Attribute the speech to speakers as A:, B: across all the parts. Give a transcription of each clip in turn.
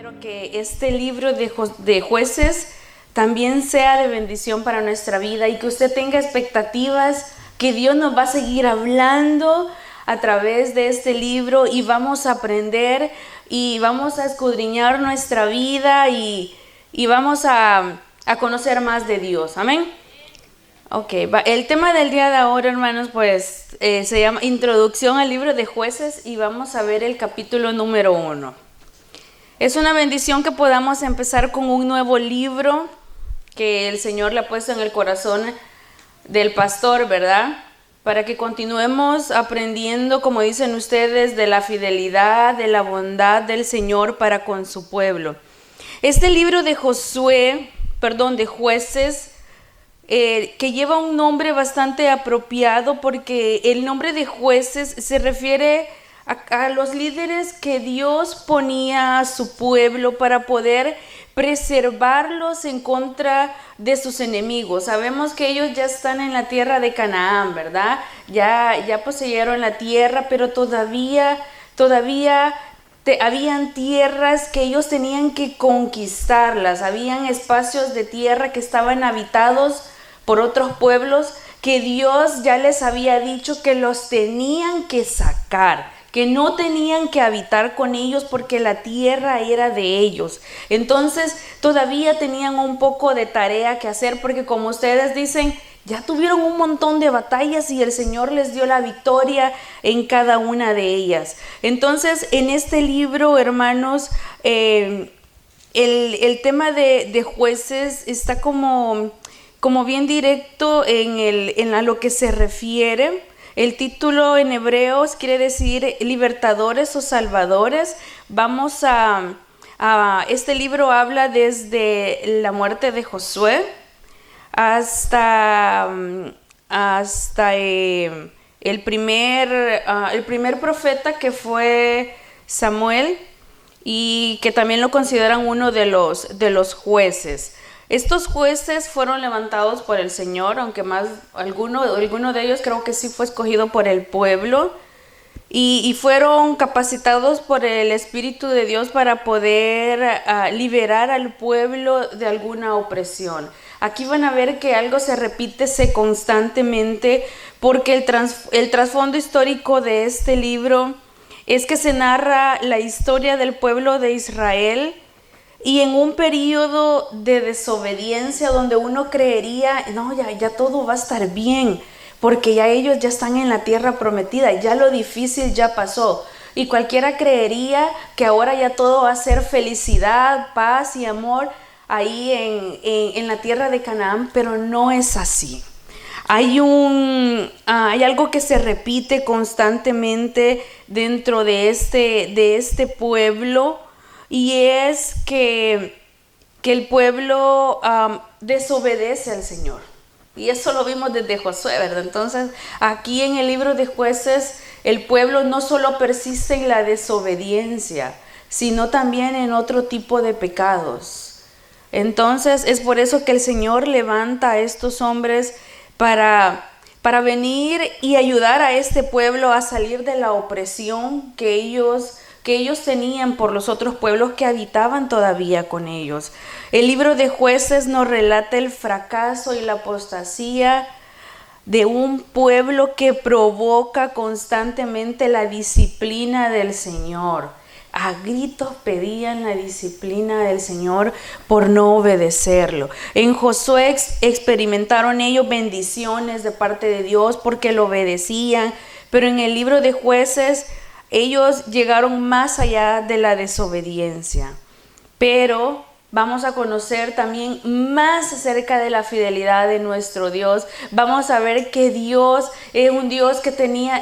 A: Espero que este libro de Jueces también sea de bendición para nuestra vida y que usted tenga expectativas que Dios nos va a seguir hablando a través de este libro y vamos a aprender y vamos a escudriñar nuestra vida y vamos a conocer más de Dios. Amén. Ok, el tema del día de ahora, hermanos, pues se llama Introducción al libro de Jueces y vamos a ver el capítulo número 1. Es una bendición que podamos empezar con un nuevo libro que el Señor le ha puesto en el corazón del pastor, ¿verdad? Para que continuemos aprendiendo, como dicen ustedes, de la fidelidad, de la bondad del Señor para con su pueblo. Este libro de de Jueces, que lleva un nombre bastante apropiado porque el nombre de Jueces se refiere a los líderes que Dios ponía a su pueblo para poder preservarlos en contra de sus enemigos. Sabemos que ellos ya están en la tierra de Canaán, ¿verdad? Ya poseyeron la tierra, pero todavía habían tierras que ellos tenían que conquistarlas. Habían espacios de tierra que estaban habitados por otros pueblos que Dios ya les había dicho que los tenían que sacar, que no tenían que habitar con ellos porque la tierra era de ellos. Entonces todavía tenían un poco de tarea que hacer porque, como ustedes dicen, ya tuvieron un montón de batallas y el Señor les dio la victoria en cada una de ellas. Entonces, en este libro, hermanos, el tema de Jueces está como bien directo en lo que se refiere. El título en hebreos quiere decir libertadores o salvadores. Este libro habla desde la muerte de Josué hasta el primer profeta, que fue Samuel, y que también lo consideran uno de los jueces. Estos jueces fueron levantados por el Señor, aunque alguno de ellos creo que sí fue escogido por el pueblo, y fueron capacitados por el Espíritu de Dios para poder liberar al pueblo de alguna opresión. Aquí van a ver que algo se repite constantemente, porque el trasfondo histórico de este libro es que se narra la historia del pueblo de Israel y en un periodo de desobediencia donde uno creería, no, ya todo va a estar bien, porque ya ellos ya están en la tierra prometida, ya lo difícil ya pasó. Y cualquiera creería que ahora ya todo va a ser felicidad, paz y amor ahí en la tierra de Canaán, pero no es así. Hay algo que se repite constantemente dentro de este pueblo, y es que el pueblo desobedece al Señor. Y eso lo vimos desde Josué, ¿verdad? Entonces, aquí en el libro de Jueces, el pueblo no solo persiste en la desobediencia, sino también en otro tipo de pecados. Entonces, es por eso que el Señor levanta a estos hombres para venir y ayudar a este pueblo a salir de la opresión que ellos tenían por los otros pueblos que habitaban todavía con ellos. El libro de Jueces nos relata el fracaso y la apostasía de un pueblo que provoca constantemente la disciplina del Señor. A gritos pedían la disciplina del Señor por no obedecerlo. En Josué experimentaron ellos bendiciones de parte de Dios porque lo obedecían, pero en el libro de Jueces ellos llegaron más allá de la desobediencia. Pero vamos a conocer también más acerca de la fidelidad de nuestro Dios. Vamos a ver que Dios es un Dios que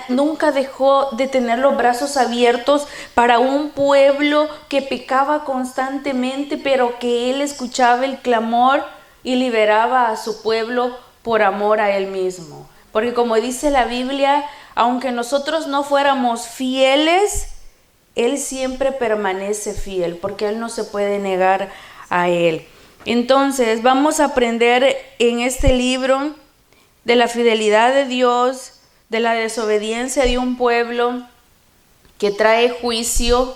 A: nunca dejó de tener los brazos abiertos para un pueblo que pecaba constantemente, pero que Él escuchaba el clamor y liberaba a su pueblo por amor a Él mismo. Porque como dice la Biblia, aunque nosotros no fuéramos fieles, Él siempre permanece fiel, porque Él no se puede negar a Él. Entonces, vamos a aprender en este libro de la fidelidad de Dios, de la desobediencia de un pueblo que trae juicio.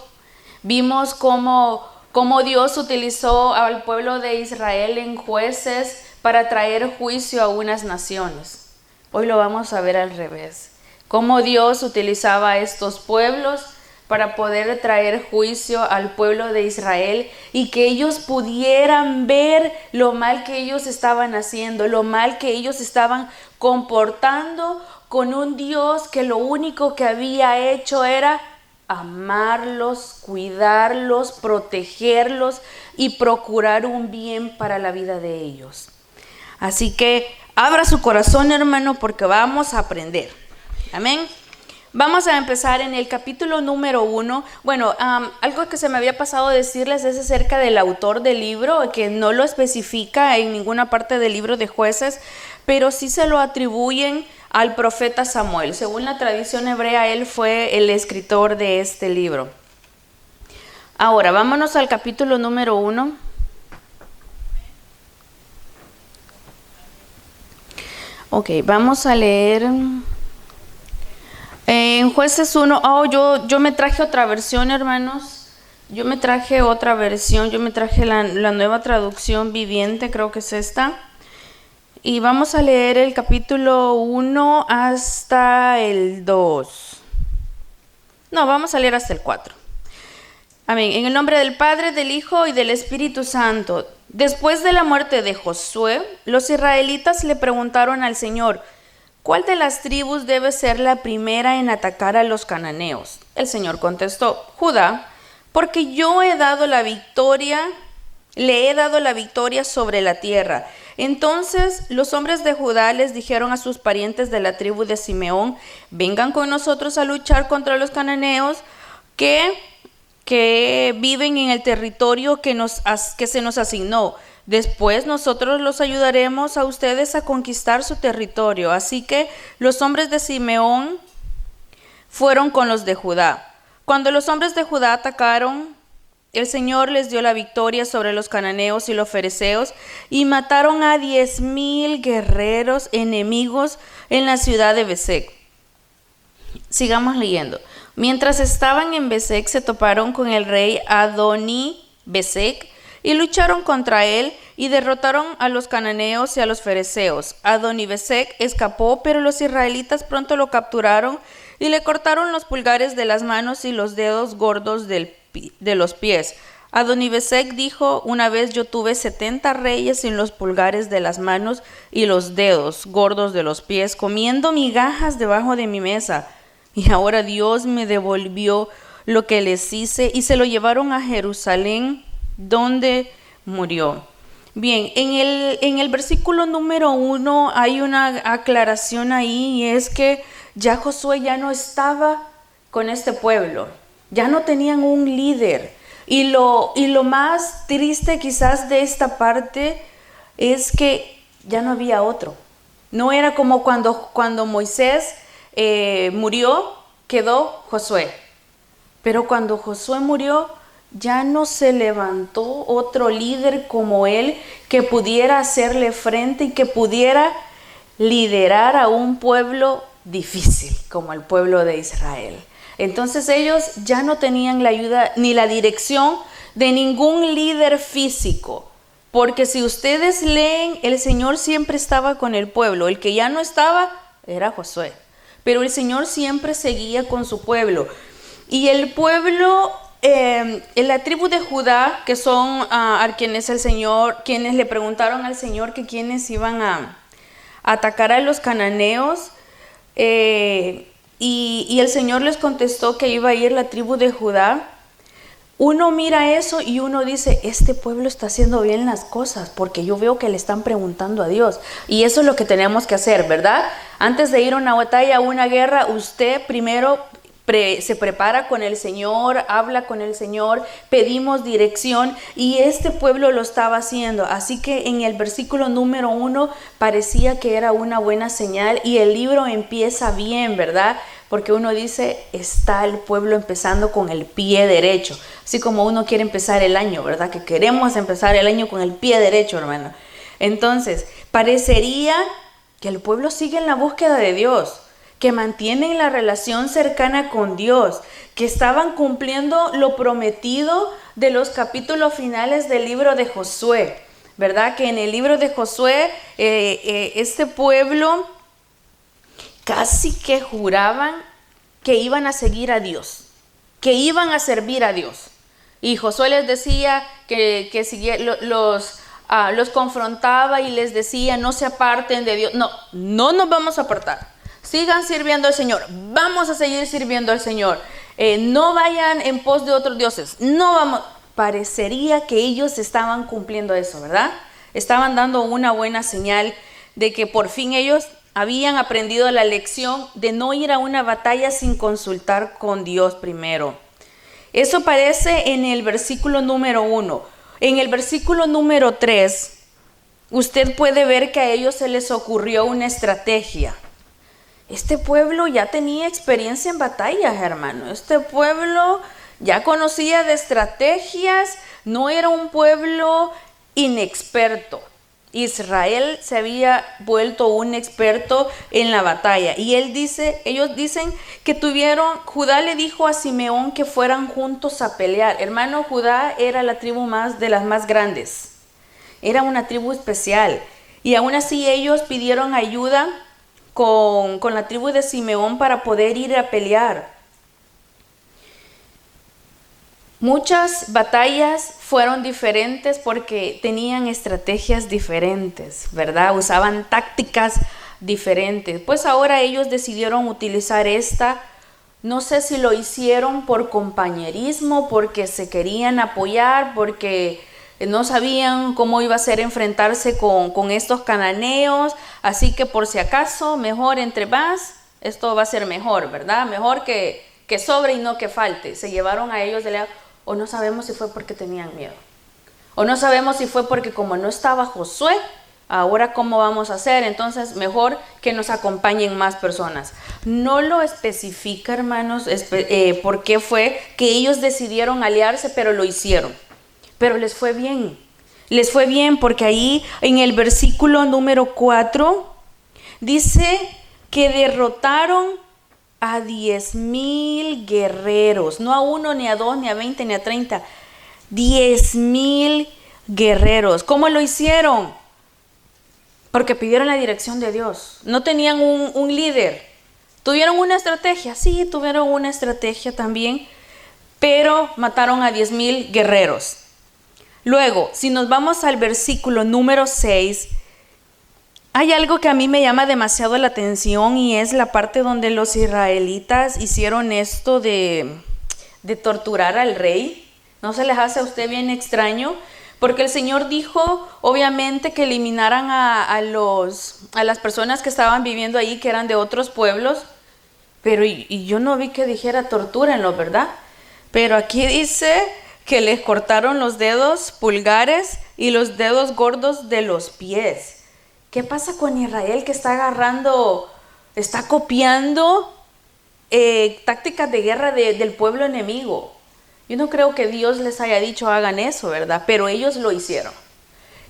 A: Vimos cómo cómo Dios utilizó al pueblo de Israel en jueces para traer juicio a unas naciones. Hoy lo vamos a ver al revés. Cómo Dios utilizaba a estos pueblos para poder traer juicio al pueblo de Israel y que ellos pudieran ver lo mal que ellos estaban haciendo, lo mal que ellos estaban comportando con un Dios que lo único que había hecho era amarlos, cuidarlos, protegerlos y procurar un bien para la vida de ellos. Así que abra su corazón, hermano, porque vamos a aprender. Amén. Vamos a empezar en el capítulo número 1. Bueno, algo que se me había pasado decirles es acerca del autor del libro, que no lo especifica en ninguna parte del libro de Jueces, pero sí se lo atribuyen al profeta Samuel. Según la tradición hebrea, él fue el escritor de este libro. Ahora, vámonos al capítulo número 1. Ok, vamos a leer... En Jueces 1, yo me traje otra versión, hermanos. Yo me traje otra versión, yo me traje la nueva traducción viviente, creo que es esta. Y vamos a leer el capítulo 1 hasta el 2. No, vamos a leer hasta el 4. Amén. En el nombre del Padre, del Hijo y del Espíritu Santo. Después de la muerte de Josué, los israelitas le preguntaron al Señor: ¿cuál de las tribus debe ser la primera en atacar a los cananeos? El Señor contestó: Judá, porque yo le he dado la victoria sobre la tierra. Entonces los hombres de Judá les dijeron a sus parientes de la tribu de Simeón: vengan con nosotros a luchar contra los cananeos que viven en el territorio que se nos asignó. Después nosotros los ayudaremos a ustedes a conquistar su territorio. Así que los hombres de Simeón fueron con los de Judá. Cuando los hombres de Judá atacaron, el Señor les dio la victoria sobre los cananeos y los fereceos y mataron a 10,000 guerreros enemigos en la ciudad de Bezec. Sigamos leyendo. Mientras estaban en Bezec, se toparon con el rey Adoni-Bezec y lucharon contra él y derrotaron a los cananeos y a los fereceos. Adoni-Bezec escapó, pero los israelitas pronto lo capturaron y le cortaron los pulgares de las manos y los dedos gordos de los pies. Adoni-Bezec dijo: una vez yo tuve 70 reyes sin los pulgares de las manos y los dedos gordos de los pies, comiendo migajas debajo de mi mesa. Y ahora Dios me devolvió lo que les hice y se lo llevaron a Jerusalén, donde murió. Bien, en el versículo número 1 hay una aclaración ahí, y es que ya Josué ya no estaba con este pueblo, ya no tenían un líder. Y lo más triste quizás de esta parte es que ya no había otro. No era como cuando Moisés murió, quedó Josué. Pero cuando Josué murió, ya no se levantó otro líder como él que pudiera hacerle frente y que pudiera liderar a un pueblo difícil como el pueblo de Israel. Entonces ellos ya no tenían la ayuda ni la dirección de ningún líder físico, porque si ustedes leen, el Señor siempre estaba con el pueblo. El que ya no estaba era Josué, pero el Señor siempre seguía con su pueblo. Y el pueblo, en la tribu de Judá, que son a quienes le preguntaron al Señor que quiénes iban a atacar a los cananeos, y el Señor les contestó que iba a ir la tribu de Judá. Uno mira eso y uno dice: este pueblo está haciendo bien las cosas, porque yo veo que le están preguntando a Dios. Y eso es lo que tenemos que hacer, ¿verdad? Antes de ir a una batalla, a una guerra, usted primero se prepara con el Señor, habla con el Señor, pedimos dirección, y este pueblo lo estaba haciendo. Así que en el versículo número 1 parecía que era una buena señal, y el libro empieza bien, ¿verdad? Porque uno dice: está el pueblo empezando con el pie derecho, así como uno quiere empezar el año, ¿verdad? Que queremos empezar el año con el pie derecho, Entonces, parecería que el pueblo sigue en la búsqueda de Dios, que mantienen la relación cercana con Dios, que estaban cumpliendo lo prometido de los capítulos finales del libro de Josué, ¿verdad? Que en el libro de Josué, este pueblo casi que juraban que iban a seguir a Dios, que iban a servir a Dios. Y Josué les decía que los confrontaba y les decía, no se aparten de Dios. No nos vamos a apartar. Sigan sirviendo al Señor. Vamos a seguir sirviendo al Señor. No vayan en pos de otros dioses. No vamos. Parecería que ellos estaban cumpliendo eso, ¿verdad? Estaban dando una buena señal de que por fin ellos habían aprendido la lección de no ir a una batalla sin consultar con Dios primero. Eso aparece en el versículo número 1. En el versículo número 3, usted puede ver que a ellos se les ocurrió una estrategia. Este pueblo ya tenía experiencia en batallas, hermano. Este pueblo ya conocía de estrategias, no era un pueblo inexperto. Israel se había vuelto un experto en la batalla. Y ellos dicen que Judá le dijo a Simeón que fueran juntos a pelear. Hermano, Judá era la tribu de las más grandes. Era una tribu especial. Y aún así ellos pidieron ayuda con la tribu de Simeón para poder ir a pelear. Muchas batallas fueron diferentes porque tenían estrategias diferentes, ¿verdad? Usaban tácticas diferentes. Pues ahora ellos decidieron utilizar esta. No sé si lo hicieron por compañerismo, porque se querían apoyar, porque no sabían cómo iba a ser enfrentarse con estos cananeos. Así que por si acaso, mejor entre más, esto va a ser mejor, ¿verdad? Mejor que sobre y no que falte. Se llevaron a ellos de la... O no sabemos si fue porque tenían miedo. O no sabemos si fue porque como no estaba Josué, ahora cómo vamos a hacer. Entonces mejor que nos acompañen más personas. No lo especifica, hermanos, por qué fue que ellos decidieron aliarse, pero lo hicieron. Pero les fue bien. Les fue bien porque ahí en el versículo número 4 dice que derrotaron a 10,000 guerreros, no a 1, ni a 2, ni a 20, ni a 30, 10,000 guerreros. ¿Cómo lo hicieron? Porque pidieron la dirección de Dios. No tenían un líder. ¿Tuvieron una estrategia? Sí, tuvieron una estrategia también, pero mataron a 10,000 guerreros. Luego, si nos vamos al versículo número 6, hay algo que a mí me llama demasiado la atención y es la parte donde los israelitas hicieron esto de torturar al rey. ¿No se les hace a usted bien extraño? Porque el Señor dijo, obviamente, que eliminaran a las personas que estaban viviendo ahí, que eran de otros pueblos, pero y yo no vi que dijera tortúrenlos, ¿verdad? Pero aquí dice que les cortaron los dedos pulgares y los dedos gordos de los pies. ¿Qué pasa con Israel que está copiando tácticas de guerra del pueblo enemigo? Yo no creo que Dios les haya dicho hagan eso, ¿verdad? Pero ellos lo hicieron.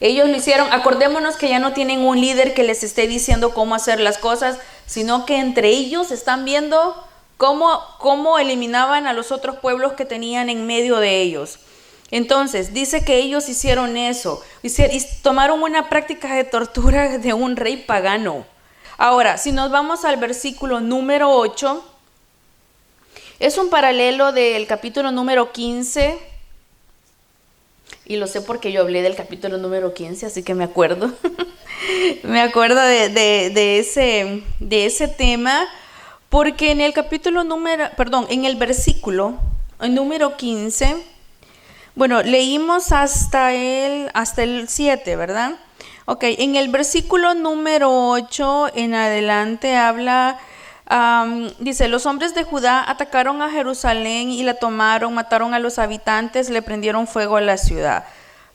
A: Ellos lo hicieron. Acordémonos que ya no tienen un líder que les esté diciendo cómo hacer las cosas, sino que entre ellos están viendo cómo eliminaban a los otros pueblos que tenían en medio de ellos. Entonces, dice que ellos hicieron eso, y tomaron una práctica de tortura de un rey pagano. Ahora, si nos vamos al versículo número 8, es un paralelo del capítulo número 15, y lo sé porque yo hablé del capítulo número 15, así que me acuerdo. Me acuerdo de ese tema, porque en el versículo número 15, bueno, leímos hasta el 7, ¿verdad? Ok, en el versículo número 8 en adelante habla, dice, los hombres de Judá atacaron a Jerusalén y la tomaron, mataron a los habitantes, le prendieron fuego a la ciudad.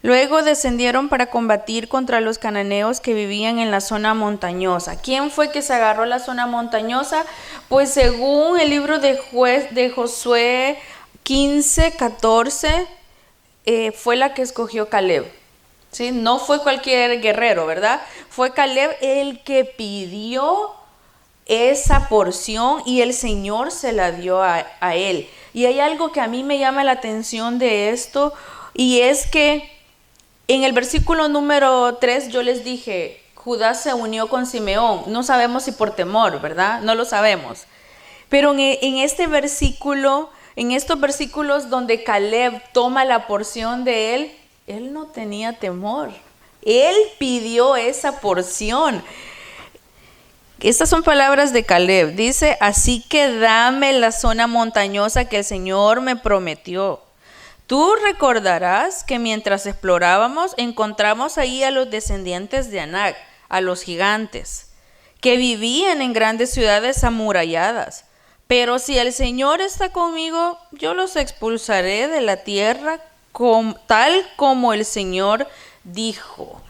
A: Luego descendieron para combatir contra los cananeos que vivían en la zona montañosa. ¿Quién fue que se agarró la zona montañosa? Pues según el libro de Josué 15:14, fue la que escogió Caleb, ¿sí? No fue cualquier guerrero, ¿verdad? Fue Caleb el que pidió esa porción y el Señor se la dio a él. Y hay algo que a mí me llama la atención de esto, y es que en el versículo número 3 yo les dije, Judá se unió con Simeón. No sabemos si por temor, ¿verdad? No lo sabemos. Pero en este versículo, en estos versículos donde Caleb toma la porción de él no tenía temor. Él pidió esa porción. Estas son palabras de Caleb. Dice, así que dame la zona montañosa que el Señor me prometió. Tú recordarás que mientras explorábamos encontramos ahí a los descendientes de Anac, a los gigantes, que vivían en grandes ciudades amuralladas. Pero si el Señor está conmigo, yo los expulsaré de la tierra tal como el Señor dijo.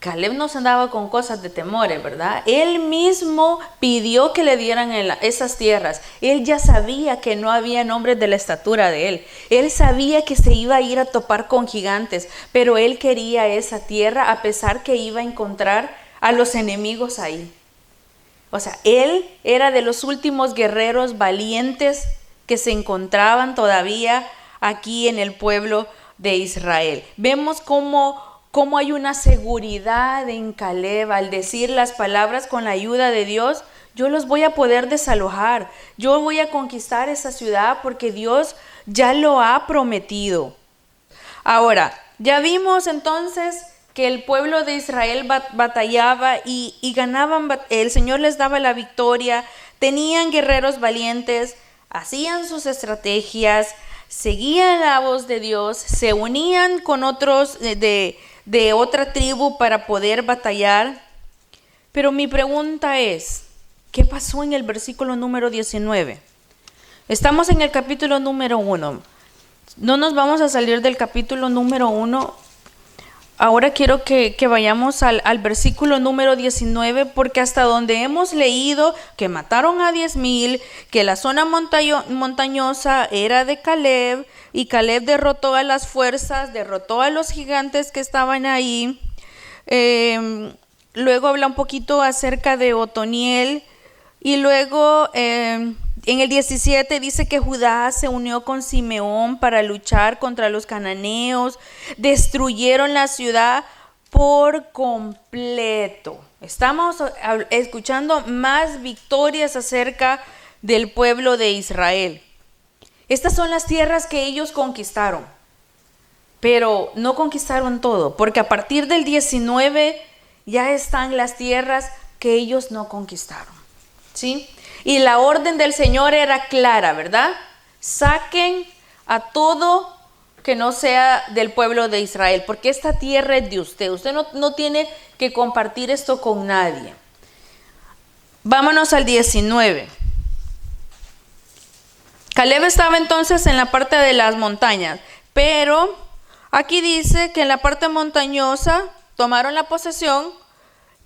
A: Caleb no se andaba con cosas de temores, ¿verdad? Él mismo pidió que le dieran esas tierras. Él ya sabía que no había hombres de la estatura de él. Él sabía que se iba a ir a topar con gigantes, pero él quería esa tierra a pesar que iba a encontrar a los enemigos ahí. O sea, él era de los últimos guerreros valientes que se encontraban todavía aquí en el pueblo de Israel. Vemos cómo hay una seguridad en Caleb al decir las palabras: con la ayuda de Dios, yo los voy a poder desalojar. Yo voy a conquistar esa ciudad porque Dios ya lo ha prometido. Ahora, ya vimos entonces que el pueblo de Israel batallaba y ganaban, el Señor les daba la victoria, tenían guerreros valientes, hacían sus estrategias, seguían la voz de Dios, se unían con otros de otra tribu para poder batallar. Pero mi pregunta es, ¿qué pasó en el versículo número 19? Estamos en el capítulo número 1. No nos vamos a salir del capítulo número 1. Ahora quiero que vayamos al versículo número 19, porque hasta donde hemos leído que mataron a 10,000, que la zona montañosa era de Caleb, y Caleb derrotó a las fuerzas, derrotó a los gigantes que estaban ahí. Luego habla un poquito acerca de Otoniel, y luego en el 17 dice que Judá se unió con Simeón para luchar contra los cananeos. Destruyeron la ciudad por completo. Estamos escuchando más victorias acerca del pueblo de Israel. Estas son las tierras que ellos conquistaron, pero no conquistaron todo, porque a partir del 19 ya están las tierras que ellos no conquistaron, ¿sí? Y la orden del Señor era clara, ¿verdad? Saquen a todo que no sea del pueblo de Israel, porque esta tierra es de usted. Usted no tiene que compartir esto con nadie. Vámonos al 19. Caleb estaba entonces en la parte de las montañas, pero aquí dice que en la parte montañosa tomaron la posesión,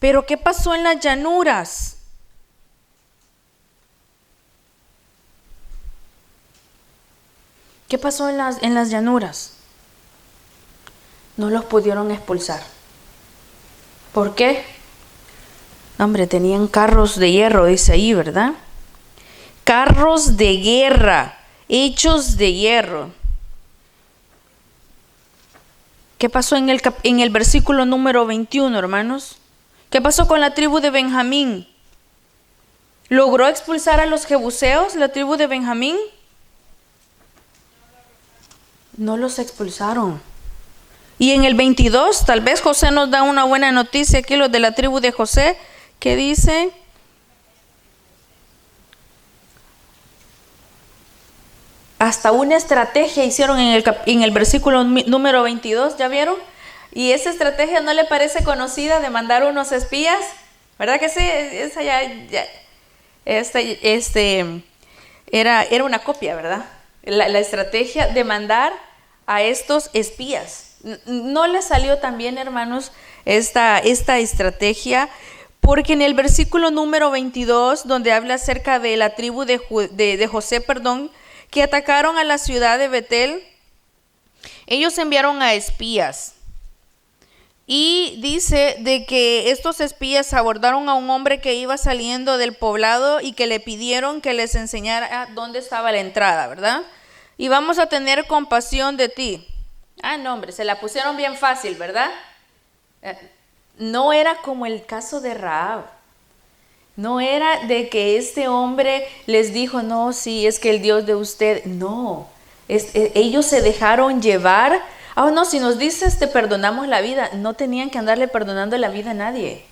A: pero ¿qué pasó en las llanuras? ¿Qué pasó en las llanuras? No los pudieron expulsar. ¿Por qué? Hombre, tenían carros de hierro, dice ahí, ¿verdad? Carros de guerra, hechos de hierro. ¿Qué pasó en el versículo número 21, hermanos? ¿Qué pasó con la tribu de Benjamín? ¿Logró expulsar a los jebuseos, la tribu de Benjamín? No los expulsaron. Y en el 22, tal vez José nos da una buena noticia aquí, los de la tribu de José, que dice: hasta una estrategia hicieron en el versículo número 22, ¿ya vieron? Y esa estrategia no le parece conocida, de mandar unos espías, ¿verdad que sí? Esa era una copia, ¿verdad? La estrategia de mandar a estos espías. No le salió tan bien, hermanos, esta estrategia, porque en el versículo número 22, donde habla acerca de la tribu de José, que atacaron a la ciudad de Betel, ellos enviaron a espías. Y dice de que estos espías abordaron a un hombre que iba saliendo del poblado y que le pidieron que les enseñara dónde estaba la entrada, ¿verdad? Y vamos a tener compasión de ti. No, hombre, se la pusieron bien fácil, ¿verdad? No era como el caso de Rahab. No era de que este hombre les dijo, no, sí, es que el Dios de usted. No, ellos se dejaron llevar. No, si nos dices te perdonamos la vida, no tenían que andarle perdonando la vida a nadie.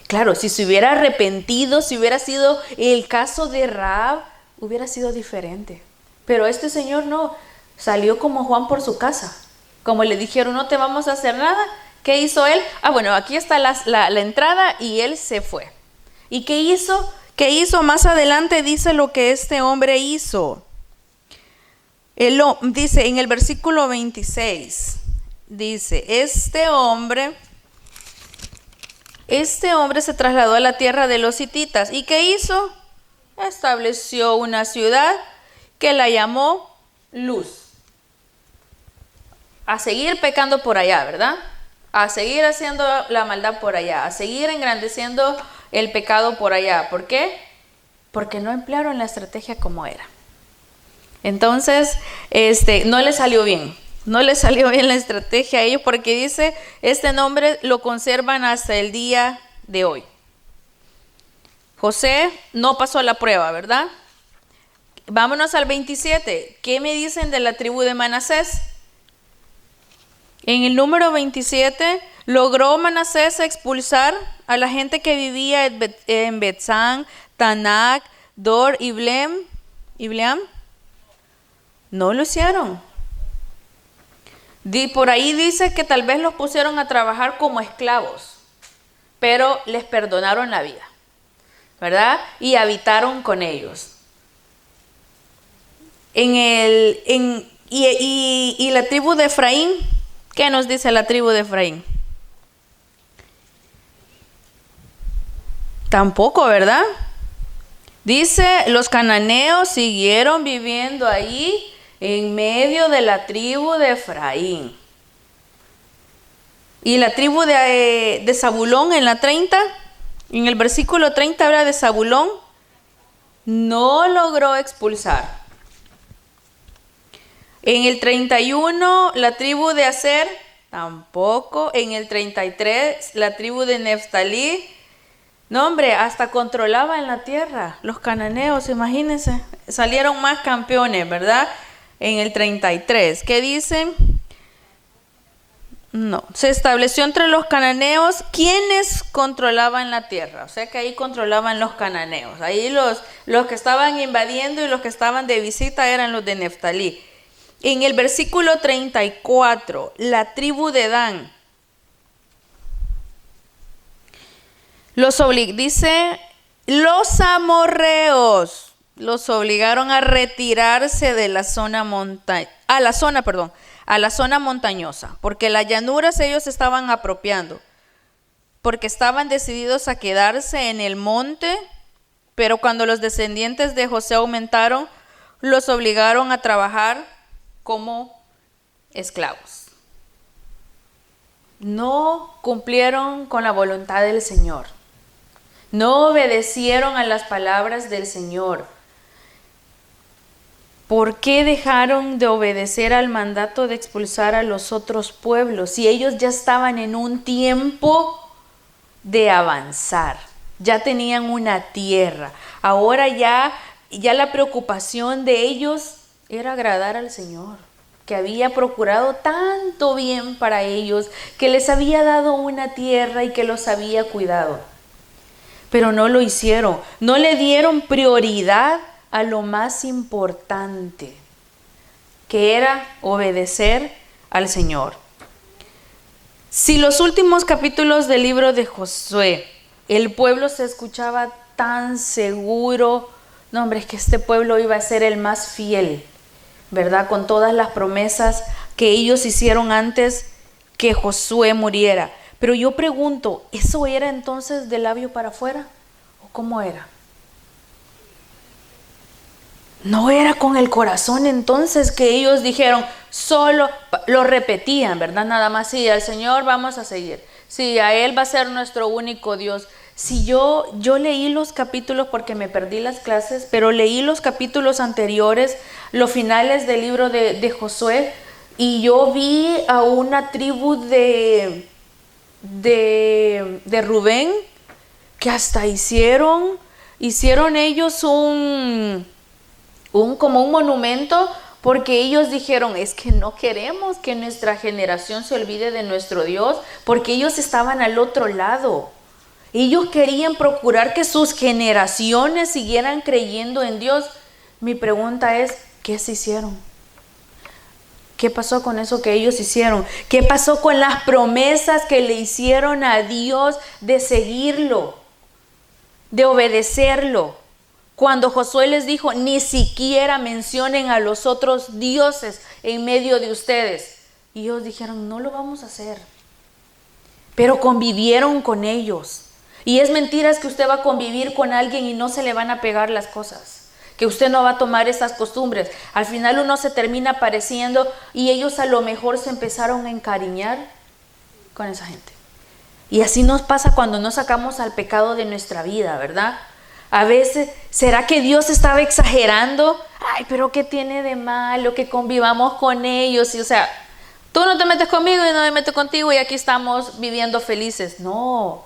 A: Claro, si se hubiera arrepentido, si hubiera sido el caso de Rahab, hubiera sido diferente. Pero este señor no, salió como Juan por su casa. Como le dijeron, no te vamos a hacer nada. ¿Qué hizo él? Bueno, aquí está la entrada y él se fue. ¿Y qué hizo? ¿Qué hizo? Más adelante dice lo que este hombre hizo. Dice en el versículo 26, dice, este hombre se trasladó a la tierra de los hititas. ¿Y qué hizo? Estableció una ciudad que la llamó Luz. A seguir pecando por allá, ¿verdad? A seguir haciendo la maldad por allá, a seguir engrandeciendo el pecado por allá. ¿Por qué? Porque no emplearon la estrategia como era. Entonces, no le salió bien. No le salió bien la estrategia a ellos porque dice, este nombre lo conservan hasta el día de hoy. José no pasó la prueba, ¿verdad? Vámonos al 27. ¿Qué me dicen de la tribu de Manasés? En el número 27, logró Manasés expulsar a la gente que vivía en Betzán, Tanak, Dor y Ibleam. No lo hicieron. Por ahí dice que tal vez los pusieron a trabajar como esclavos, pero les perdonaron la vida, ¿verdad? Y habitaron con ellos. Y la tribu de Efraín, ¿qué nos dice la tribu de Efraín? Tampoco, ¿verdad? Dice, los cananeos siguieron viviendo ahí en medio de la tribu de Efraín. Y la tribu de Zabulón en la 30, en el versículo 30 habla de Zabulón, no logró expulsar. En el 31, la tribu de Aser, tampoco. En el 33, la tribu de Neftalí, no, hombre, hasta controlaban la tierra. Los cananeos, imagínense, salieron más campeones, ¿verdad? En el 33, ¿qué dicen? No, se estableció entre los cananeos quienes controlaban la tierra. O sea que ahí controlaban los cananeos. Ahí los que estaban invadiendo y los que estaban de visita eran los de Neftalí. En el versículo 34, la tribu de Dan. Dice, los amorreos los obligaron a retirarse de la zona a la zona montañosa, porque las llanuras ellos estaban apropiando, porque estaban decididos a quedarse en el monte, pero cuando los descendientes de José aumentaron, los obligaron a trabajar como esclavos. No cumplieron con la voluntad del Señor. No obedecieron a las palabras del Señor. ¿Por qué dejaron de obedecer al mandato de expulsar a los otros pueblos si ellos ya estaban en un tiempo de avanzar? Ya tenían una tierra. Ahora ya la preocupación de ellos era agradar al Señor, que había procurado tanto bien para ellos, que les había dado una tierra y que los había cuidado. Pero no lo hicieron, no le dieron prioridad a lo más importante, que era obedecer al Señor. Si los últimos capítulos del libro de Josué, el pueblo se escuchaba tan seguro, no, hombre, es que este pueblo iba a ser el más fiel, ¿verdad? Con todas las promesas que ellos hicieron antes que Josué muriera. Pero yo pregunto, ¿eso era entonces de labio para afuera? ¿O cómo era? No era con el corazón entonces que ellos dijeron, solo lo repetían, ¿verdad? Nada más, sí, al Señor vamos a seguir. Sí, a Él va a ser nuestro único Dios. Si yo leí los capítulos porque me perdí las clases, pero leí los capítulos anteriores, los finales del libro de Josué, y yo vi a una tribu de Rubén que hasta hicieron ellos como un monumento, porque ellos dijeron, es que no queremos que nuestra generación se olvide de nuestro Dios, porque ellos estaban al otro lado. Ellos querían procurar que sus generaciones siguieran creyendo en Dios. Mi pregunta es, ¿qué se hicieron? ¿Qué pasó con eso que ellos hicieron? ¿Qué pasó con las promesas que le hicieron a Dios de seguirlo, de obedecerlo? Cuando Josué les dijo, ni siquiera mencionen a los otros dioses en medio de ustedes. Y ellos dijeron, no lo vamos a hacer. Pero convivieron con ellos. Y es mentira que usted va a convivir con alguien y no se le van a pegar las cosas. Que usted no va a tomar esas costumbres. Al final uno se termina pareciendo y ellos a lo mejor se empezaron a encariñar con esa gente. Y así nos pasa cuando no sacamos al pecado de nuestra vida, ¿verdad? A veces, ¿será que Dios estaba exagerando? Ay, pero ¿qué tiene de malo que convivamos con ellos? Y, o sea, tú no te metes conmigo y no me meto contigo y aquí estamos viviendo felices. No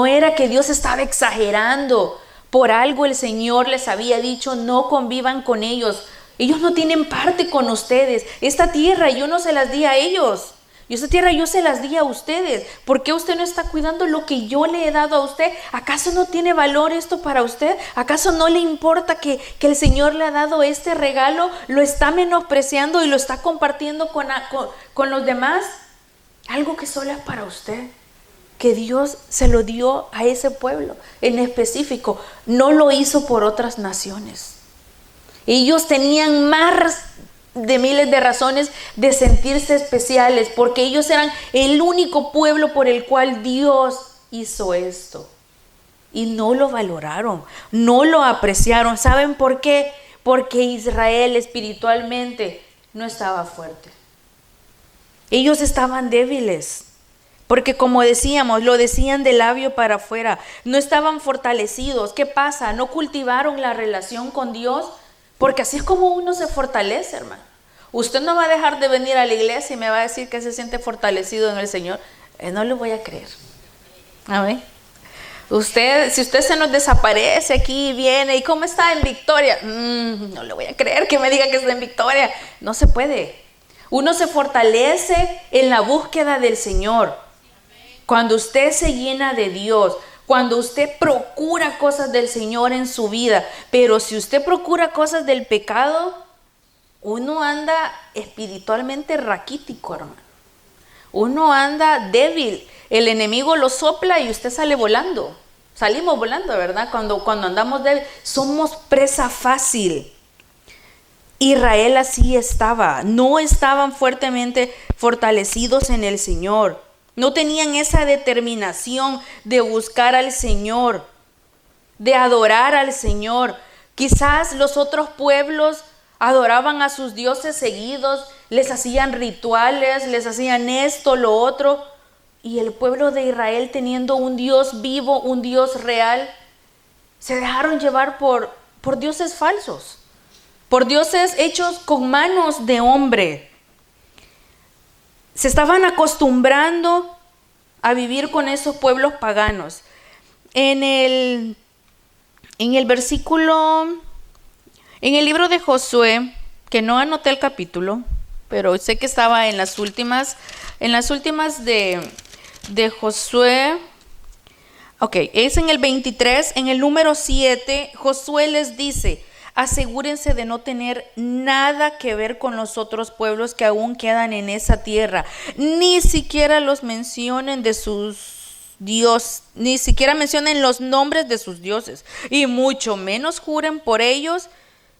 A: era que Dios estaba exagerando. Por algo el Señor les había dicho, no convivan con ellos. Ellos no tienen parte con ustedes. Esta tierra yo no se las di a ellos. Y esta tierra yo se las di a ustedes. ¿Por qué usted no está cuidando lo que yo le he dado a usted? ¿Acaso no tiene valor esto para usted? ¿Acaso no le importa que el Señor le ha dado este regalo? ¿Lo está menospreciando y lo está compartiendo con los demás? Algo que solo es para usted. Que Dios se lo dio a ese pueblo en específico. No lo hizo por otras naciones. Ellos tenían más de miles de razones de sentirse especiales, porque ellos eran el único pueblo por el cual Dios hizo esto. Y no lo valoraron, no lo apreciaron. ¿Saben por qué? Porque Israel espiritualmente no estaba fuerte. Ellos estaban débiles. Porque como decíamos, lo decían de labio para afuera, no estaban fortalecidos. ¿Qué pasa? No cultivaron la relación con Dios, porque así es como uno se fortalece, hermano. Usted no va a dejar de venir a la iglesia y me va a decir que se siente fortalecido en el Señor. No le voy a creer. Amén. Si usted se nos desaparece aquí y viene, ¿y cómo está en victoria? No le voy a creer que me diga que está en victoria. No se puede. Uno se fortalece en la búsqueda del Señor. Cuando usted se llena de Dios, cuando usted procura cosas del Señor en su vida. Pero si usted procura cosas del pecado, uno anda espiritualmente raquítico, hermano. Uno anda débil. El enemigo lo sopla y usted sale volando. Salimos volando, ¿verdad? Cuando andamos débil, somos presa fácil. Israel así estaba. No estaban fuertemente fortalecidos en el Señor. No tenían esa determinación de buscar al Señor, de adorar al Señor. Quizás los otros pueblos adoraban a sus dioses seguidos, les hacían rituales, les hacían esto, lo otro. Y el pueblo de Israel, teniendo un Dios vivo, un Dios real, se dejaron llevar por dioses falsos, por dioses hechos con manos de hombre. Se estaban acostumbrando a vivir con esos pueblos paganos. En el versículo, en el libro de Josué, que no anoté el capítulo, pero sé que estaba en las últimas de Josué. Ok, es en el 23, en el número 7, Josué les dice: asegúrense de no tener nada que ver con los otros pueblos que aún quedan en esa tierra. Ni siquiera los mencionen de sus dioses, ni siquiera mencionen los nombres de sus dioses. Y mucho menos juren por ellos,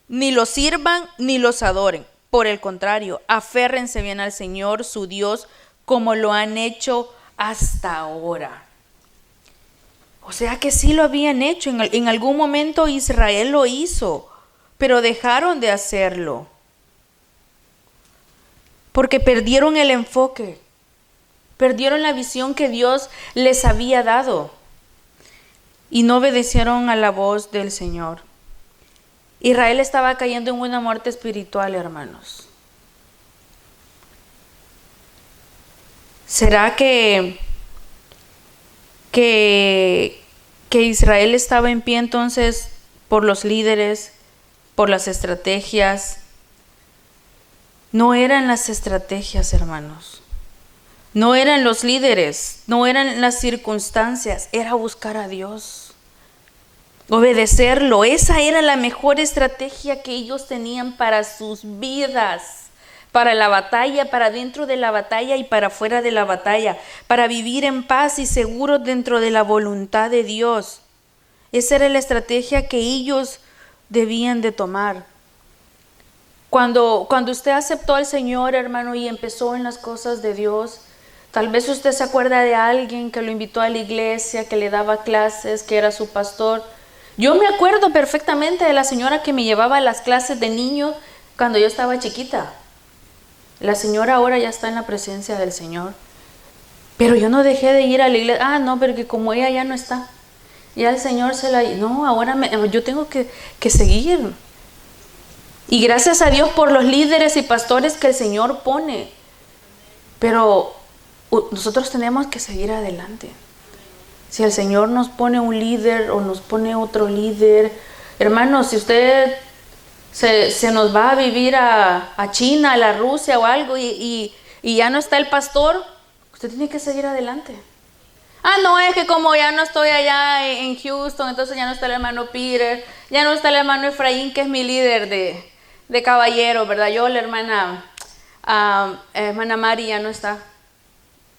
A: ni los sirvan, ni los adoren. Por el contrario, aférrense bien al Señor, su Dios, como lo han hecho hasta ahora. O sea que sí lo habían hecho. En algún momento Israel lo hizo, pero dejaron de hacerlo porque perdieron el enfoque, Perdieron la visión que Dios les había dado y no obedecieron a la voz del Señor. Israel estaba cayendo en una muerte espiritual, hermanos. ¿Será que Israel estaba en pie entonces por los líderes, por las estrategias? No eran las estrategias, hermanos. No eran los líderes, no eran las circunstancias, era buscar a Dios, obedecerlo. Esa era la mejor estrategia que ellos tenían para sus vidas, para la batalla, para dentro de la batalla y para fuera de la batalla, para vivir en paz y seguros dentro de la voluntad de Dios. Esa era la estrategia que ellos debían de tomar. Cuando usted aceptó al Señor, hermano, y empezó en las cosas de Dios, tal vez usted se acuerda de alguien que lo invitó a la iglesia, que le daba clases, que era su pastor. Yo me acuerdo perfectamente de la señora que me llevaba a las clases de niño cuando yo estaba chiquita. La señora ahora ya está en la presencia del Señor. Pero yo no dejé de ir a la iglesia. Ah, no, porque como ella ya no está, ya el Señor se la... No, ahora yo tengo que seguir. Y gracias a Dios por los líderes y pastores que el Señor pone. Pero nosotros tenemos que seguir adelante. Si el Señor nos pone un líder o nos pone otro líder, hermanos, si usted se nos va a vivir a China, a la Rusia o algo y ya no está el pastor, usted tiene que seguir adelante. Ah, no, es que como ya no estoy allá en Houston, entonces ya no está el hermano Peter, ya no está el hermano Efraín, que es mi líder de caballero, ¿verdad? Yo, la hermana Mari ya no está.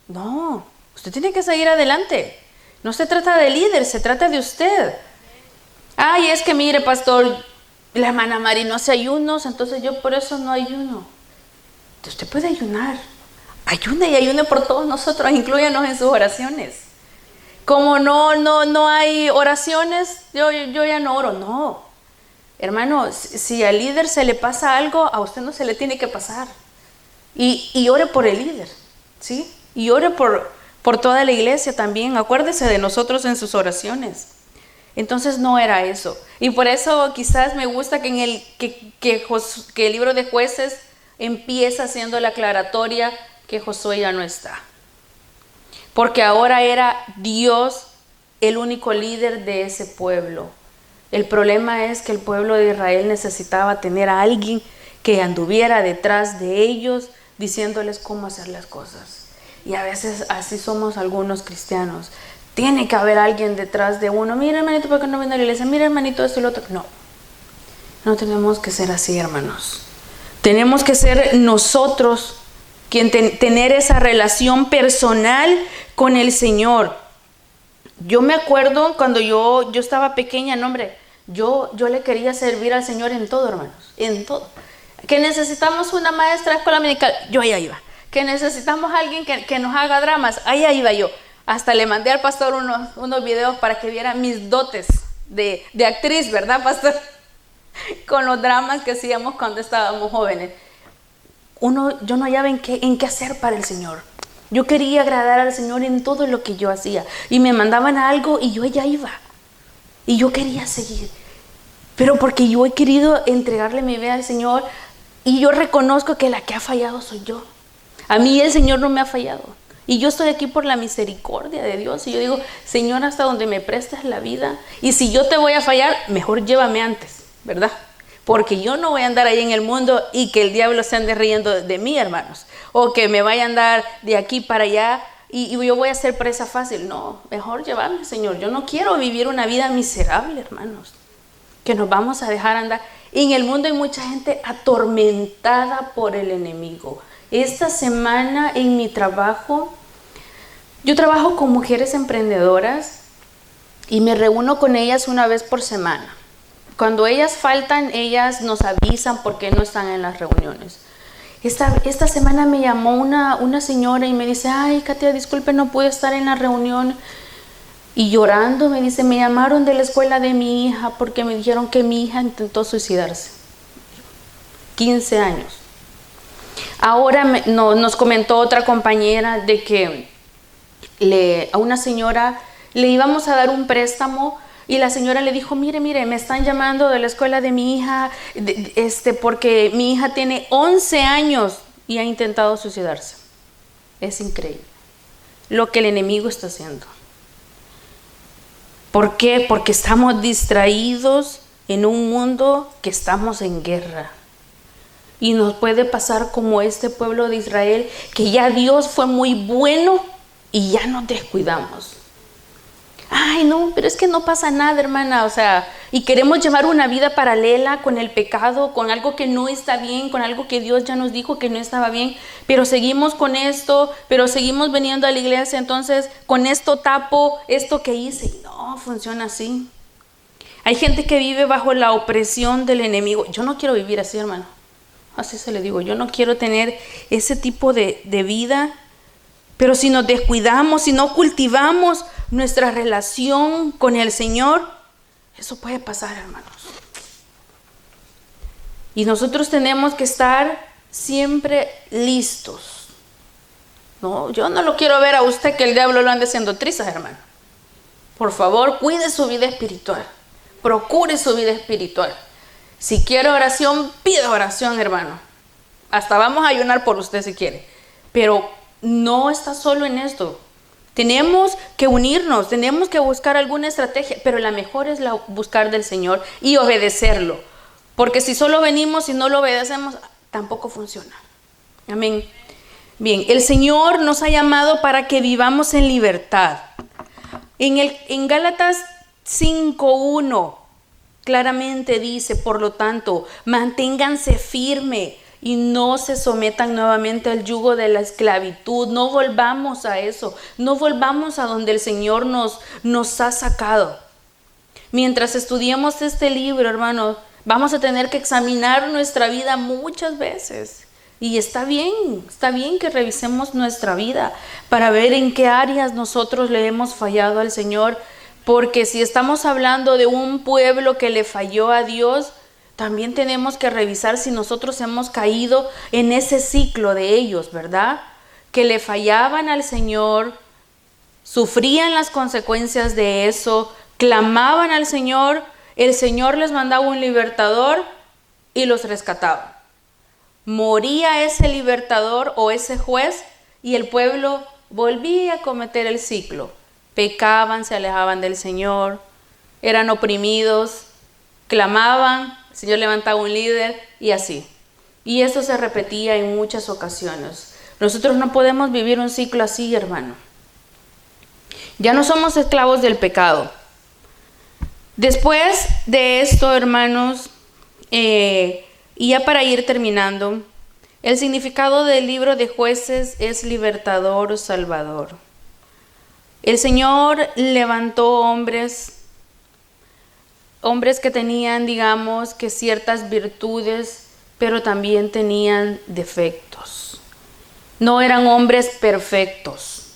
A: No, usted tiene que seguir adelante. No se trata de líder, se trata de usted. Ay, es que mire, pastor, la hermana Mari no hace ayunos, entonces yo por eso no ayuno. Usted puede ayunar. Ayune y ayune por todos nosotros, inclúyanos en sus oraciones. Como no hay oraciones, yo ya no oro. No, hermano, si al líder se le pasa algo, a usted no se le tiene que pasar. Y ore por el líder, ¿sí? Y ore por toda la iglesia también. Acuérdese de nosotros en sus oraciones. Entonces no era eso. Y por eso quizás me gusta que el libro de Jueces empieza haciendo la aclaratoria que Josué ya no está. Porque ahora era Dios el único líder de ese pueblo. El problema es que el pueblo de Israel necesitaba tener a alguien que anduviera detrás de ellos, diciéndoles cómo hacer las cosas. Y a veces así somos algunos cristianos. Tiene que haber alguien detrás de uno. Mira, hermanito, ¿por qué no viene a la iglesia? Mira, hermanito, esto y lo otro. No tenemos que ser así, hermanos. Tenemos que ser nosotros quien tener esa relación personal con el Señor. Yo me acuerdo cuando yo estaba pequeña, no, hombre, yo le quería servir al Señor en todo, hermanos, en todo. Que necesitamos una maestra de escuela dominical, yo allá iba. Que necesitamos a alguien que nos haga dramas, allá iba yo. Hasta le mandé al pastor unos videos para que viera mis dotes de actriz, ¿verdad, pastor? Con los dramas que hacíamos cuando estábamos jóvenes. Yo no hallaba en qué hacer para el Señor. Yo quería agradar al Señor en todo lo que yo hacía. Y me mandaban a algo y yo allá iba. Y yo quería seguir. Pero porque yo he querido entregarle mi vida al Señor. Y yo reconozco que la que ha fallado soy yo. A mí el Señor no me ha fallado. Y yo estoy aquí por la misericordia de Dios. Y yo digo, Señor, hasta donde me prestes la vida. Y si yo te voy a fallar, mejor llévame antes, ¿verdad? Porque yo no voy a andar ahí en el mundo y que el diablo se ande riendo de mí, hermanos. O que me vaya a andar de aquí para allá y yo voy a ser presa fácil. No, mejor llevarme, Señor. Yo no quiero vivir una vida miserable, hermanos. Que nos vamos a dejar andar. En el mundo hay mucha gente atormentada por el enemigo. Esta semana en mi trabajo, yo trabajo con mujeres emprendedoras y me reúno con ellas una vez por semana. Cuando ellas faltan, ellas nos avisan por qué no están en las reuniones. Esta semana me llamó una señora y me dice, ay, Katia, disculpe, no pude estar en la reunión. Y llorando me dice, me llamaron de la escuela de mi hija porque me dijeron que mi hija intentó suicidarse. 15 años. Ahora nos comentó otra compañera de que a una señora le íbamos a dar un préstamo y la señora le dijo, mire, me están llamando de la escuela de mi hija, porque mi hija tiene 11 años y ha intentado suicidarse. Es increíble lo que el enemigo está haciendo. ¿Por qué? Porque estamos distraídos en un mundo que estamos en guerra. Y nos puede pasar como este pueblo de Israel, que ya Dios fue muy bueno y ya nos descuidamos. Ay, no, pero es que no pasa nada, hermana. O sea, y queremos llevar una vida paralela con el pecado, con algo que no está bien, con algo que Dios ya nos dijo que no estaba bien. Pero seguimos con esto, pero seguimos viniendo a la iglesia. Entonces, con esto tapo esto que hice. Y no funciona así. Hay gente que vive bajo la opresión del enemigo. Yo no quiero vivir así, hermano. Así se le digo. Yo no quiero tener ese tipo de vida. Pero si nos descuidamos, si no cultivamos nuestra relación con el Señor, eso puede pasar, hermanos. Y nosotros tenemos que estar siempre listos. No, yo no lo quiero ver a usted que el diablo lo ande haciendo trizas, hermano. Por favor, cuide su vida espiritual. Procure su vida espiritual. Si quiere oración, pida oración, hermano. Hasta vamos a ayunar por usted si quiere. Pero no está solo en esto. Tenemos que unirnos, tenemos que buscar alguna estrategia, pero la mejor es la buscar del Señor y obedecerlo. Porque si solo venimos y no lo obedecemos, tampoco funciona. Amén. Bien, el Señor nos ha llamado para que vivamos en libertad. En Gálatas 5:1 claramente dice, por lo tanto, manténganse firmes y no se sometan nuevamente al yugo de la esclavitud. No volvamos a eso. No volvamos a donde el Señor nos ha sacado. Mientras estudiemos este libro, hermanos, vamos a tener que examinar nuestra vida muchas veces. Y está bien que revisemos nuestra vida para ver en qué áreas nosotros le hemos fallado al Señor. Porque si estamos hablando de un pueblo que le falló a Dios, también tenemos que revisar si nosotros hemos caído en ese ciclo de ellos, ¿verdad? Que le fallaban al Señor, sufrían las consecuencias de eso, clamaban al Señor, el Señor les mandaba un libertador y los rescataba. Moría ese libertador o ese juez y el pueblo volvía a cometer el ciclo. Pecaban, se alejaban del Señor, eran oprimidos, clamaban, el Señor levantaba un líder y así. Y eso se repetía en muchas ocasiones. Nosotros no podemos vivir un ciclo así, hermano. Ya no somos esclavos del pecado. Después de esto, hermanos, y ya para ir terminando, el significado del libro de Jueces es libertador o salvador. El Señor levantó hombres que tenían, digamos, que ciertas virtudes, pero también tenían defectos. No eran hombres perfectos.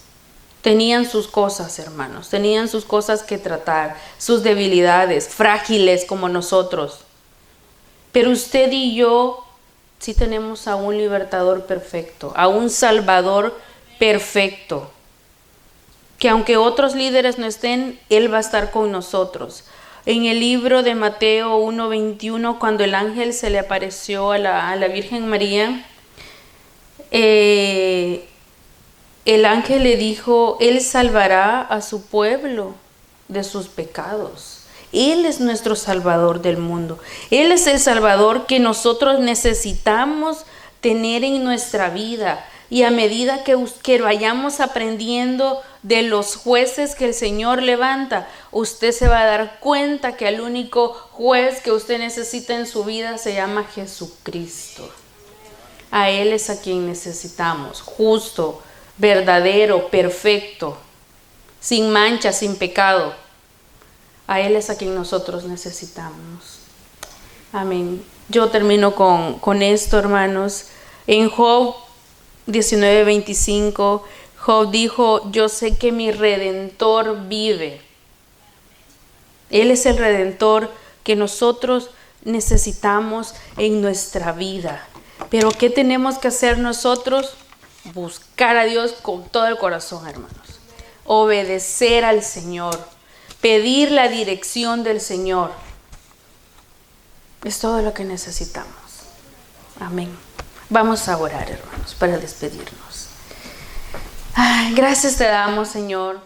A: Tenían sus cosas, hermanos, tenían sus cosas que tratar, sus debilidades, frágiles como nosotros. Pero usted y yo sí tenemos a un libertador perfecto, a un salvador perfecto, que aunque otros líderes no estén, Él va a estar con nosotros. En el libro de Mateo 1:21, cuando el ángel se le apareció a la Virgen María, el ángel le dijo, Él salvará a su pueblo de sus pecados. Él es nuestro Salvador del mundo. Él es el Salvador que nosotros necesitamos tener en nuestra vida. Y a medida que vayamos aprendiendo de los jueces que el Señor levanta, usted se va a dar cuenta que el único juez que usted necesita en su vida se llama Jesucristo. A Él es a quien necesitamos, justo, verdadero, perfecto, sin mancha, sin pecado. A Él es a quien nosotros necesitamos. Amén. Yo termino con esto, hermanos. En Job 19:25, Job dijo, yo sé que mi Redentor vive. Él es el Redentor que nosotros necesitamos en nuestra vida. Pero ¿qué tenemos que hacer nosotros? Buscar a Dios con todo el corazón, hermanos. obedecer al Señor, pedir la dirección del Señor. Es todo lo que necesitamos. Amén. Vamos a orar, hermanos, para despedirnos. Ay, gracias te damos, Señor.